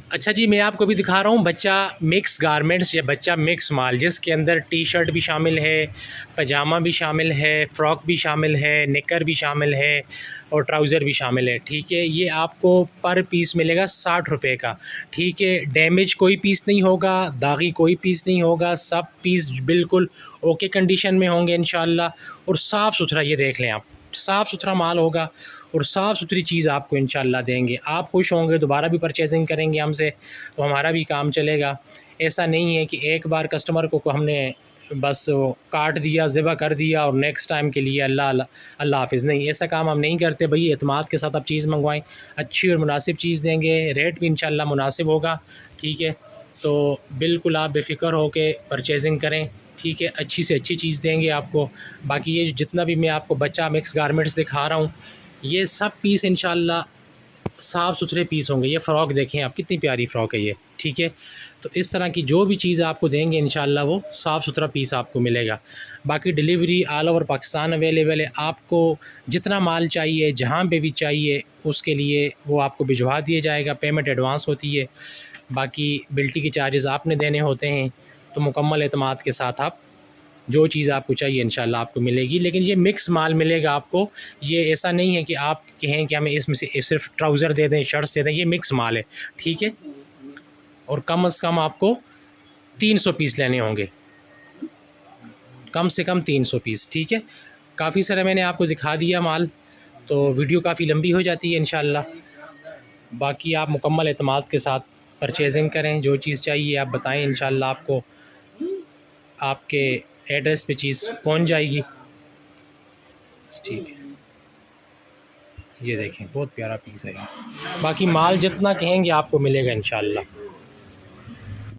अच्छा जी, मैं आपको भी दिखा रहा हूँ बच्चा मिक्स गारमेंट्स या बच्चा मिक्स माल, जिसके अंदर टी शर्ट भी शामिल है, पजामा भी शामिल है, फ़्रॉक भी शामिल है, निकर भी शामिल है और ट्राउज़र भी शामिल है। ठीक है, ये आपको पर पीस मिलेगा 60 रुपये का। ठीक है, डैमेज कोई पीस नहीं होगा, दागी कोई पीस नहीं होगा, सब पीस बिल्कुल ओके कंडीशन में होंगे इंशाल्लाह। और साफ़ सुथरा, ये देख लें आप, साफ़ सुथरा माल होगा और साफ़ सुथरी चीज़ आपको इंशाल्लाह देंगे। आप खुश होंगे, दोबारा भी परचेजिंग करेंगे हमसे, तो हमारा भी काम चलेगा। ऐसा नहीं है कि एक बार कस्टमर को हमने बस काट दिया, ज़िबा कर दिया और नेक्स्ट टाइम के लिए अल्लाह अल्लाह हाफ़िज़, नहीं, ऐसा काम हम नहीं करते भई। एतमाद के साथ आप चीज़ मंगवाएँ, अच्छी और मुनासिब चीज़ देंगे, रेट भी इंशाल्लाह मुनासिब होगा। ठीक है, तो बिल्कुल आप बेफ़िक्र होके परचेजिंग करें। ठीक है, अच्छी से अच्छी चीज़ देंगे आपको। बाकी ये जितना भी मैं आपको बच्चा मिक्स गारमेंट्स दिखा रहा हूँ, ये सब पीस इंशाल्लाह साफ़ सुथरे पीस होंगे। ये फ़्रॉक देखें आप, कितनी प्यारी फ़्रॉक है ये। ठीक है, तो इस तरह की जो भी चीज़ आपको देंगे इंशाल्लाह वो साफ़ सुथरा पीस आपको मिलेगा। बाकी delivery all over Pakistan available है। आपको जितना माल चाहिए, जहाँ पे भी चाहिए, उसके लिए वो आपको भिजवा दिया जाएगा। पेमेंट एडवांस होती है, बाकी बिल्टी के चार्जेस आपने देने होते हैं। तो मुकम्मल एतमाद के साथ आप जो चीज़ आपको चाहिए इंशाल्लाह आपको मिलेगी। लेकिन ये मिक्स माल मिलेगा आपको। ये ऐसा नहीं है कि आप कहें कि हमें इसमें से सिर्फ ट्राउज़र दे दें, शर्ट्स दे दें, ये मिक्स माल है। ठीक है, और कम से कम आपको 300 पीस लेने होंगे, कम से कम 300 पीस। ठीक है, काफ़ी सारा मैंने आपको दिखा दिया माल, तो वीडियो काफ़ी लंबी हो जाती है इंशाल्लाह। बाकी आप मुकम्मल एतमाद के साथ परचेजिंग करें, जो चीज़ चाहिए आप बताएं, इंशाल्लाह आपको आपके एड्रेस पे चीज़ पहुंच जाएगी। ठीक है, ये देखें बहुत प्यारा पीस है। बाकी माल जितना कहेंगे आपको मिलेगा इंशाल्लाह।